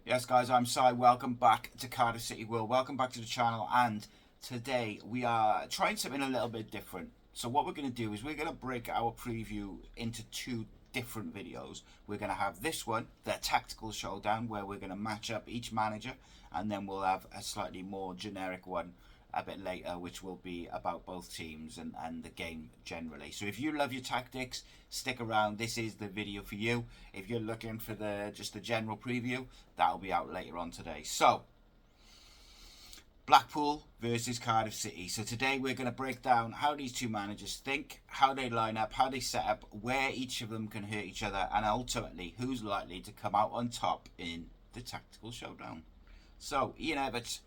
Yes, guys, I'm Si. Welcome back to Cardiff City World. Welcome back to the channel. And today we are trying something a little bit different. So what we're going to do is we're going to break our preview into two different videos. We're going to have this one, the tactical showdown, where we're going to match up each manager, and then we'll have a slightly more generic one a bit later, which will be about both teams and the game generally. So if you love your tactics, stick around. This is the video for you. If you're looking for just the general preview, that'll be out later on today. So Blackpool versus Cardiff City. So today we're going to break down how these two managers think, how they line up, how they set up, where each of them can hurt each other, and ultimately who's likely to come out on top in the tactical showdown. So Ian Evatt,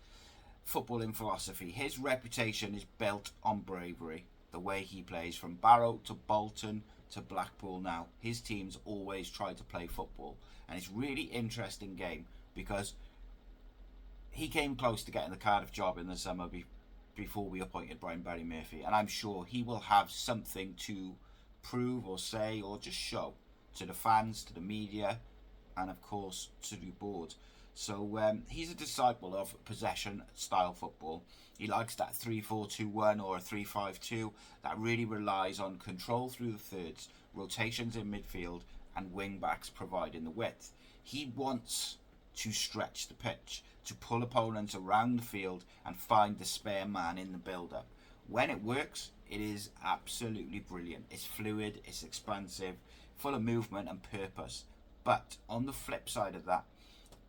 footballing philosophy. His reputation is built on bravery. The way he plays, from Barrow to Bolton to Blackpool now, his teams always try to play football, and it's really interesting game because he came close to getting the Cardiff job in the summer before we appointed Brian Barry Murphy, and I'm sure he will have something to prove or say or just show to the fans, to the media, and of course to the board. So he's a disciple of possession style football. He likes that 3-4-2-1 or a 3-5-2 that really relies on control through the thirds, rotations in midfield, and wing backs providing the width. He wants to stretch the pitch, to pull opponents around the field and find the spare man in the build-up. When it works, it is absolutely brilliant. It's fluid, it's expansive, full of movement and purpose. But on the flip side of that,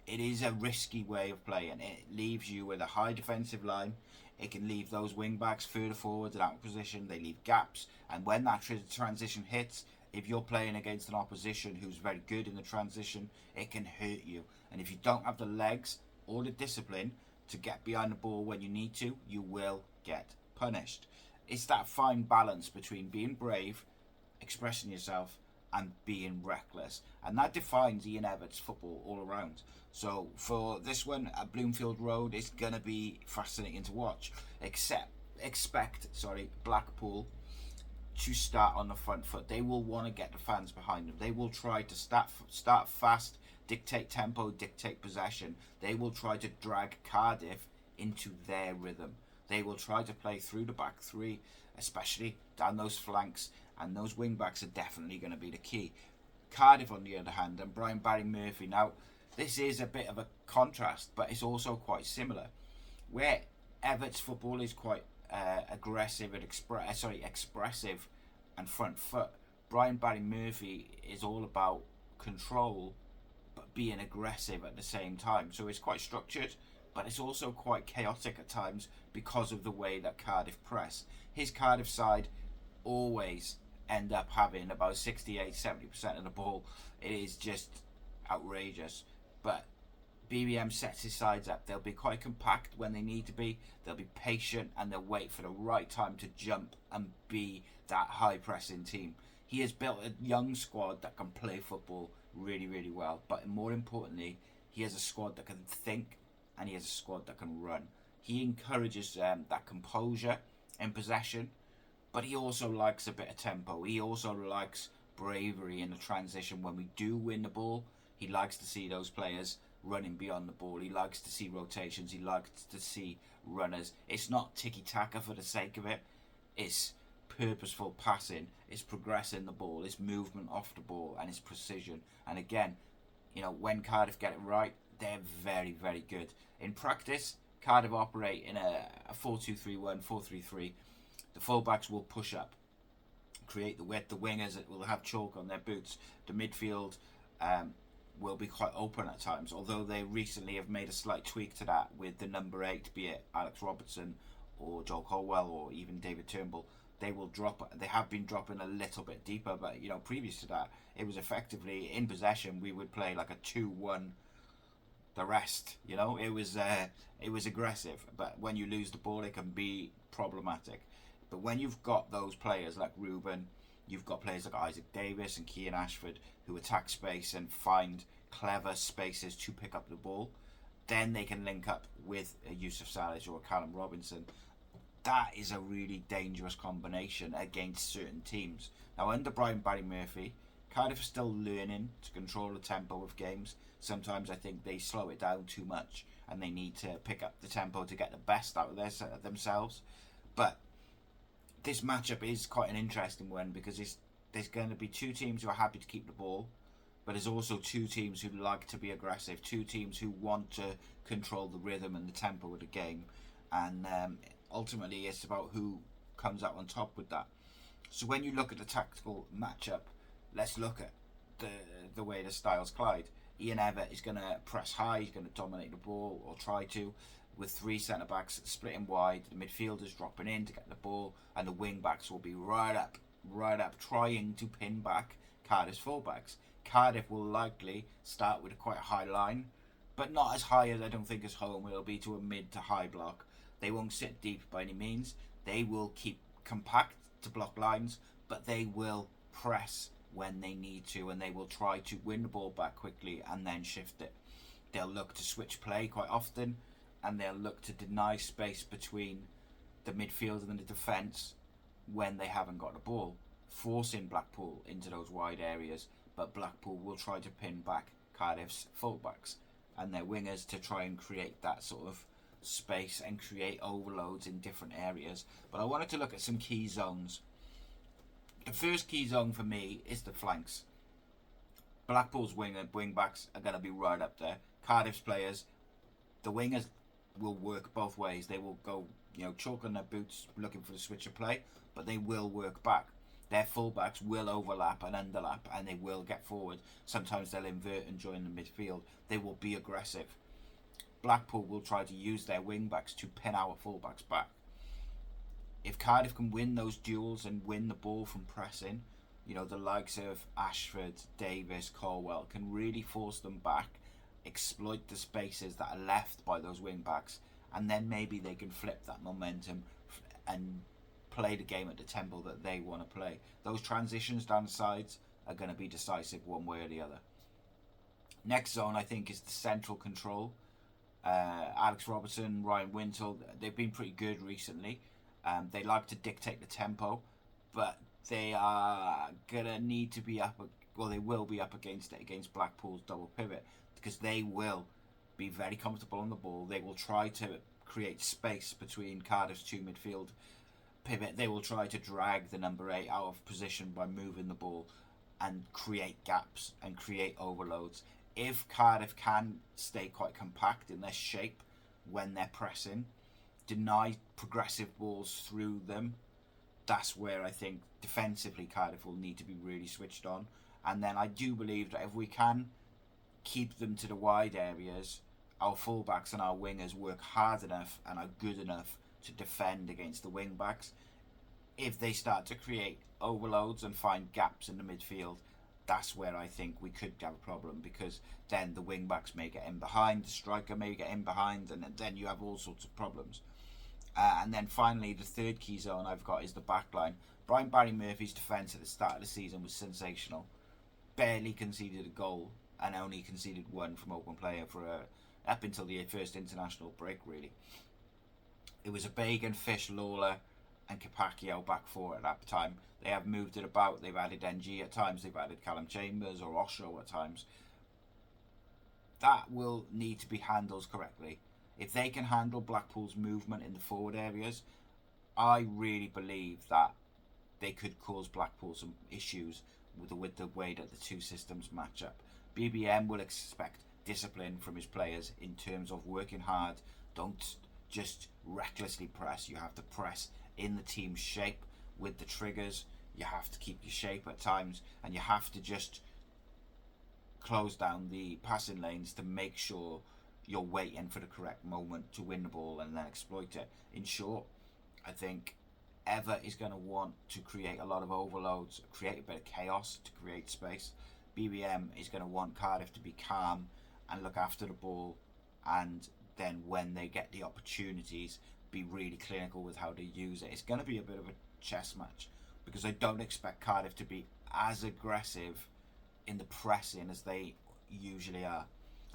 it is a risky way of playing. It leaves you with a high defensive line. It can leave those wing backs further forward and out of position. They leave gaps, and when that transition hits, if you're playing against an opposition who's very good in the transition, it can hurt you. And if you don't have the legs or the discipline to get behind the ball when you need to, you will get punished. It's that fine balance between being brave, expressing yourself, and being reckless, and that defines Ian Evatt's football all around. So for this one at Bloomfield Road, it's gonna be fascinating to watch. Expect Blackpool to start on the front foot. They will want to get the fans behind them. They will try to start fast, dictate tempo, dictate possession. They will try to drag Cardiff into their rhythm. They will try to play through the back three, especially down those flanks, and those wing backs are definitely going to be the key. Cardiff, on the other hand, and Brian Barry Murphy. Now, this is a bit of a contrast, but it's also quite similar. Where Evatt's football is quite aggressive and expressive and front foot, Brian Barry Murphy is all about control but being aggressive at the same time. So it's quite structured, but it's also quite chaotic at times because of the way that Cardiff press. His Cardiff side always end up having about 68-70% of the ball. It is just outrageous. But BBM sets his sides up. They'll be quite compact when they need to be. They'll be patient, and they'll wait for the right time to jump and be that high pressing team. He has built a young squad that can play football really, really well. But more importantly, he has a squad that can think, and he has a squad that can run. He encourages that composure in possession, but he also likes a bit of tempo. He also likes bravery in the transition. When we do win the ball, he likes to see those players running beyond the ball. He likes to see rotations. He likes to see runners. It's not tiki-taka for the sake of it. It's purposeful passing. It's progressing the ball. It's movement off the ball, and it's precision. And again, when Cardiff get it right, they're very, very good. In practice, Cardiff operate in a 4-2-3-1, 4-3-3. The fullbacks will push up, create the width. The wingers will have chalk on their boots. The midfield will be quite open at times, although they recently have made a slight tweak to that with the number 8, be it Alex Robertson or Joel Colwell or even David Turnbull. They have been dropping a little bit deeper, but previous to that, it was effectively in possession. We would play like a 2-1 the rest. It was aggressive, but when you lose the ball, it can be problematic. But when you've got those players like Ruben, you've got players like Isaac Davis and Kean Ashford who attack space and find clever spaces to pick up the ball, then they can link up with a Yusuf Salih or a Callum Robinson. That is a really dangerous combination against certain teams. Now, under Brian Barry Murphy, Cardiff are still learning to control the tempo of games. Sometimes I think they slow it down too much and they need to pick up the tempo to get the best out of themselves. But this matchup is quite an interesting one because there's going to be two teams who are happy to keep the ball, but there's also two teams who like to be aggressive, two teams who want to control the rhythm and the tempo of the game, and ultimately it's about who comes out on top with that. So when you look at the tactical matchup, let's look at the way the styles collide. Ian Evatt is going to press high, he's going to dominate the ball, or try to, with three centre-backs splitting wide, the midfielders dropping in to get the ball, and the wing-backs will be right up, trying to pin back Cardiff's full-backs. Cardiff will likely start with a quite high line, but not as high as I don't think as home. It'll be to a mid to high block. They won't sit deep by any means. They will keep compact to block lines, but they will press when they need to, and they will try to win the ball back quickly and then shift it. They'll look to switch play quite often, and they'll look to deny space between the midfield and the defence when they haven't got the ball, forcing Blackpool into those wide areas. But Blackpool will try to pin back Cardiff's fullbacks and their wingers to try and create that sort of space and create overloads in different areas. But I wanted to look at some key zones. The first key zone for me is the flanks. Blackpool's wing backs are going to be right up there. Cardiff's players, the wingers will work both ways. They will go, chalk on their boots looking for the switch of play, but they will work back. Their fullbacks will overlap and underlap, and they will get forward. Sometimes they'll invert and join the midfield. They will be aggressive. Blackpool will try to use their wing-backs to pin our fullbacks back. If Cardiff can win those duels and win the ball from pressing, the likes of Ashford, Davis, Colwell can really force them back, exploit the spaces that are left by those wing-backs, and then maybe they can flip that momentum and play the game at the tempo that they want to play. Those transitions down the sides are going to be decisive one way or the other. Next zone, I think, is the central control. Alex Robertson, Ryan Wintle, they've been pretty good recently. They like to dictate the tempo, but they are going to need to be up, they will be up against it, against Blackpool's double pivot, because they will be very comfortable on the ball. They will try to create space between Cardiff's two midfield pivot. They will try to drag the number 8 out of position by moving the ball and create gaps and create overloads. If Cardiff can stay quite compact in their shape when they're pressing, deny progressive balls through them, that's where I think defensively Cardiff will need to be really switched on. And then I do believe that if we can keep them to the wide areas, our fullbacks and our wingers work hard enough and are good enough to defend against the wing backs. If they start to create overloads and find gaps in the midfield, that's where I think we could have a problem, because then the wing backs may get in behind, the striker may get in behind, and then you have all sorts of problems. And then finally, the third key zone I've got is the back line. Brian Barry Murphy's defence at the start of the season was sensational. Barely conceded a goal and only conceded one from open play up until the first international break, really. It was a Bagan, Fish, Lawler and Capaccio back four at that time. They have moved it about. They've added NG at times. They've added Callum Chambers or Osho at times. That will need to be handled correctly. If they can handle Blackpool's movement in the forward areas, I really believe that they could cause Blackpool some issues with the way that the two systems match up. BBM will expect discipline from his players in terms of working hard. Don't just recklessly press. You have to press in the team's shape with the triggers. You have to keep your shape at times, and you have to just close down the passing lanes to make sure you're waiting for the correct moment to win the ball and then exploit it. In short, I think Evatt is going to want to create a lot of overloads, create a bit of chaos to create space. BBM is going to want Cardiff to be calm and look after the ball, and then when they get the opportunities, be really clinical with how they use it. It's going to be a bit of a chess match, because I don't expect Cardiff to be as aggressive in the pressing as they usually are.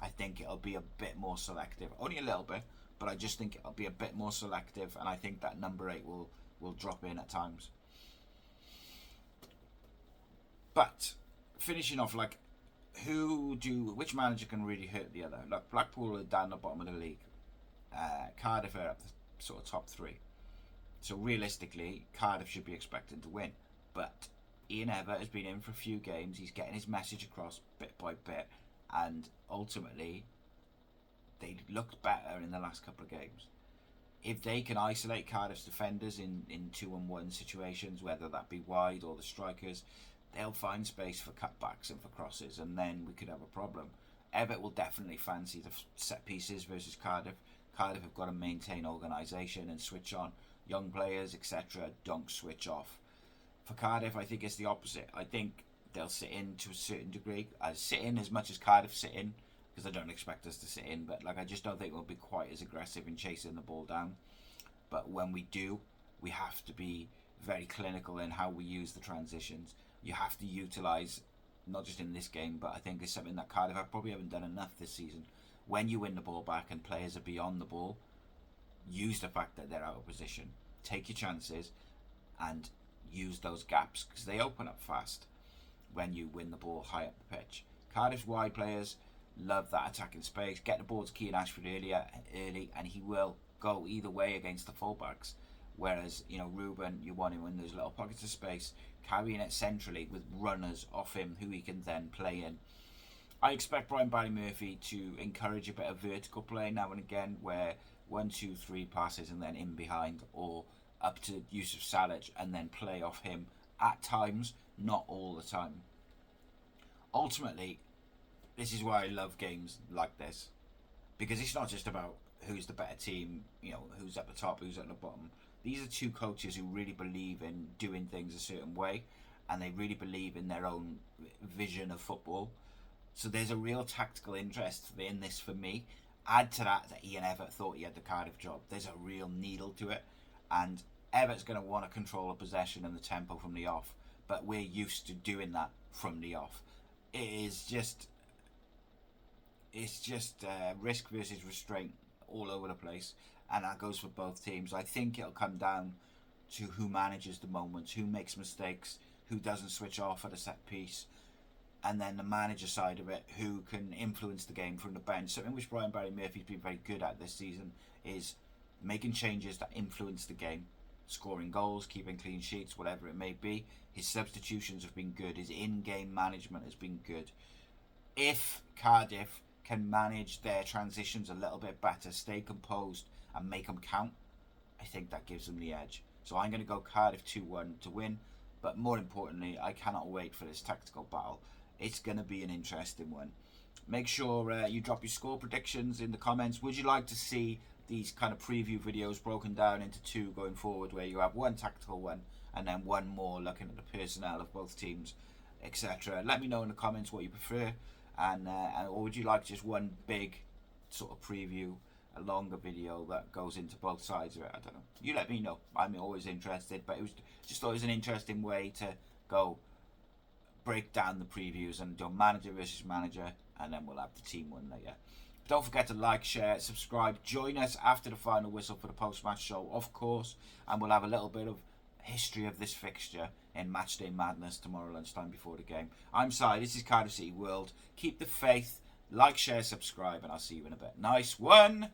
I think it'll be a bit more selective, only a little bit, but I just think it'll be a bit more selective, and I think that number 8 will drop in at times. But finishing off, like, which manager can really hurt the other? Like, Blackpool are down the bottom of the league. Cardiff are up the sort of top three. So realistically, Cardiff should be expecting to win. But Ian Evatt has been in for a few games. He's getting his message across bit by bit. And ultimately, they looked better in the last couple of games. If they can isolate Cardiff's defenders in 2-on-1 situations, whether that be wide or the strikers, they'll find space for cutbacks and for crosses, and then we could have a problem. Evatt will definitely fancy the set pieces versus Cardiff. Cardiff have got to maintain organisation and switch on. Young players, etc., don't switch off. For Cardiff, I think it's the opposite. I think they'll sit in to a certain degree. Sit in as much as Cardiff sit in, because I don't expect us to sit in, but I just don't think we'll be quite as aggressive in chasing the ball down. But when we do, we have to be very clinical in how we use the transitions. You have to utilise, not just in this game, but I think it's something that Cardiff probably haven't done enough this season. When you win the ball back and players are beyond the ball, use the fact that they're out of position. Take your chances and use those gaps, because they open up fast when you win the ball high up the pitch. Cardiff's wide players love that attacking space. Get the ball to Keane Ashford early, and he will go either way against the fullbacks. Whereas, Ruben, you want him in those little pockets of space, carrying it centrally with runners off him who he can then play in. I expect Brian Barry Murphy to encourage a bit of vertical play now and again, where 1, 2, 3 passes and then in behind, or up to Yusuf Salic and then play off him at times, not all the time. Ultimately, this is why I love games like this, because it's not just about who's the better team, who's at the top, who's at the bottom. These are two coaches who really believe in doing things a certain way, and they really believe in their own vision of football. So there's a real tactical interest in this for me. Add to that Ian Evatt thought he had the Cardiff job. There's a real needle to it, and Evatt's going to want to control the possession and the tempo from the off, but we're used to doing that from the off. It's just risk versus restraint all over the place, and that goes for both teams. I think it'll come down to who manages the moments, who makes mistakes, who doesn't switch off at a set piece, and then the manager side of it, who can influence the game from the bench. Something which Brian Barry Murphy's been very good at this season is making changes that influence the game, scoring goals, keeping clean sheets, whatever it may be. His substitutions have been good. His in-game management has been good. If Cardiff can manage their transitions a little bit better, stay composed and make them count, I think that gives them the edge. So I'm going to go Cardiff 2-1 to win, but more importantly, I cannot wait for this tactical battle. It's going to be an interesting one. Make sure you drop your score predictions in the comments. Would you like to see these kind of preview videos broken down into two going forward, where you have one tactical one and then one more looking at the personnel of both teams, etc.? Let me know in the comments what you prefer, and or would you like just one big sort of preview, a longer video that goes into both sides of it? I don't know. You let me know. I'm always interested, but it was just always an interesting way to go break down the previews and do manager versus manager, and then we'll have the team one later. Don't forget to like, share, subscribe. Join us after the final whistle for the post-match show, of course, and we'll have a little bit of history of this fixture in Matchday Madness tomorrow lunchtime before the game. I'm Si, this is Cardiff City World. Keep the faith, like, share, subscribe, and I'll see you in a bit. Nice one.